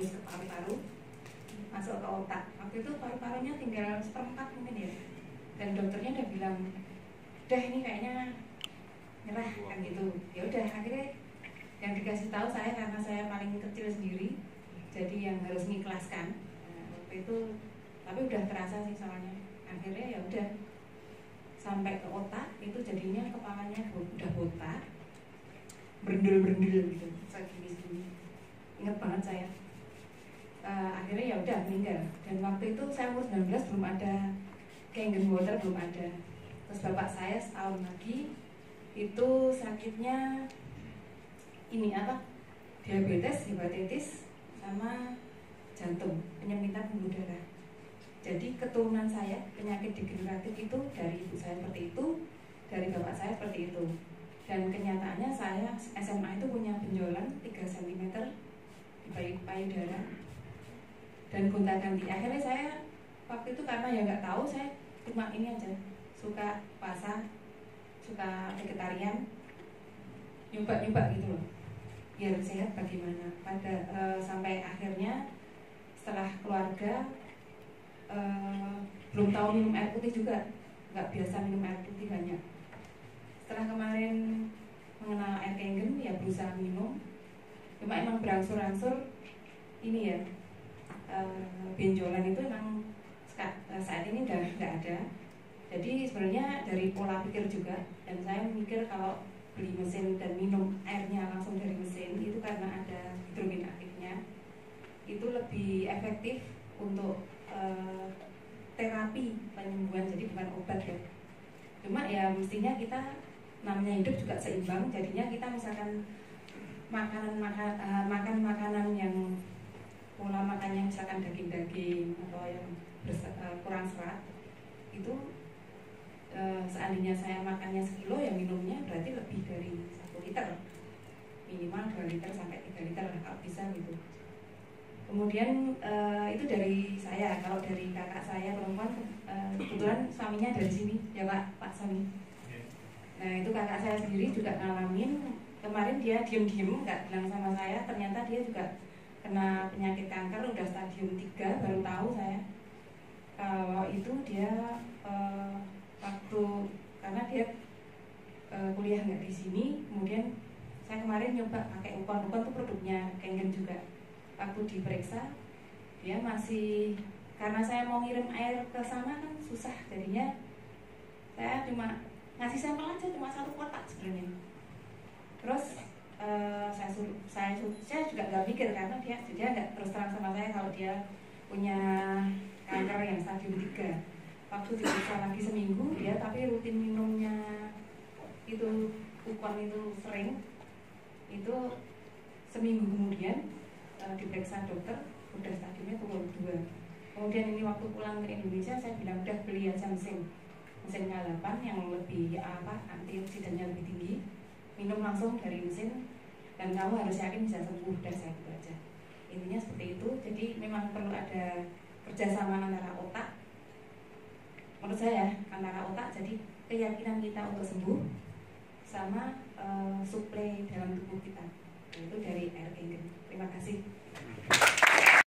nembus ke paru-paru, masuk ke otak. Waktu itu paru-parunya tinggal 1/4 mungkin ya, dan dokternya udah bilang, udah ini kayaknya nyerah kan gitu. Ya udah, akhirnya yang dikasih tahu saya karena saya paling kecil sendiri, jadi yang harus mengikhlaskan. Waktu itu, tapi udah terasa sih soalnya. Akhirnya ya udah sampai ke otak, itu jadinya kepalanya udah botak, berendul-berendul gitu, segini-segini. Ingat banget saya. Akhirnya ya udah meninggal. Dan waktu itu saya umur 19, belum ada Kangen water, belum ada. Terus bapak saya setahun lagi itu sakitnya ini apa? Diabetes, hepatitis, sama jantung, penyempitan pembuluh darah. Jadi keturunan saya penyakit degeneratif itu dari ibu saya seperti itu, dari bapak saya seperti itu. Dan kenyataannya saya SMA itu punya benjolan 3 cm di payudara dan gonta-ganti. Akhirnya saya waktu itu karena ya nggak tahu, saya cuma ini aja, suka puasa, suka vegetarian, nyoba-nyoba gitu loh, biar sehat bagaimana. Sampai akhirnya setelah keluarga belum tahu minum air putih juga, nggak biasa minum air putih banyak. Setelah kemarin mengenal air Kangen, ya berusaha minum. Cuma emang berangsur-angsur ini ya, benjolan itu emang saat ini udah nggak ada. Jadi sebenarnya dari pola pikir juga, dan saya mikir kalau beli mesin dan minum airnya langsung dari mesin itu karena ada hidrogen aktifnya, itu lebih efektif untuk terapi penyembuhan, jadi bukan obat ya. Cuma ya mestinya kita namanya hidup juga seimbang, jadinya kita misalkan makan makanan yang pola makannya misalkan daging-daging atau yang kurang serat itu, seandainya saya makannya sekilo, ya minumnya berarti lebih dari 1 liter, minimal 2 liter sampai 3 liter kalau bisa gitu. Kemudian itu dari saya. Kalau dari kakak saya perempuan, kebetulan suaminya dari sini ya Pak Sami. Nah itu kakak saya sendiri juga ngalamin. Kemarin dia diem-diem nggak bilang sama saya, ternyata dia juga kena penyakit kanker, udah stadium 3, baru tahu saya. Kalau itu dia waktu, karena dia kuliah nggak di sini, kemudian saya kemarin nyoba pakai Ukon tuh produknya Kangen juga. Waktu diperiksa, dia masih, karena saya mau ngirim air ke sana kan susah, jadinya saya cuma ngasih sampel aja, cuma 1 kotak sebenarnya. Terus saya juga nggak mikir, karena dia nggak terus terang sama saya kalau dia punya kanker yang stadium 3. Waktu diperiksa lagi seminggu, dia tapi rutin minumnya itu Ukon itu sering. Itu seminggu kemudian diperiksa dokter, udah stadiumnya turun 2. Kemudian ini waktu pulang ke Indonesia, saya bilang udah beli aja mesinnya 8 yang lebih antioksidannya lebih tinggi, minum langsung dari mesin, dan kamu harus yakin bisa sembuh. Dan saya gitu aja. Intinya seperti itu. Jadi memang perlu ada kerjasama antara otak, menurut saya antara otak, jadi keyakinan kita untuk sembuh sama suplai dalam tubuh kita, itu dari air Kangen. Terima kasih.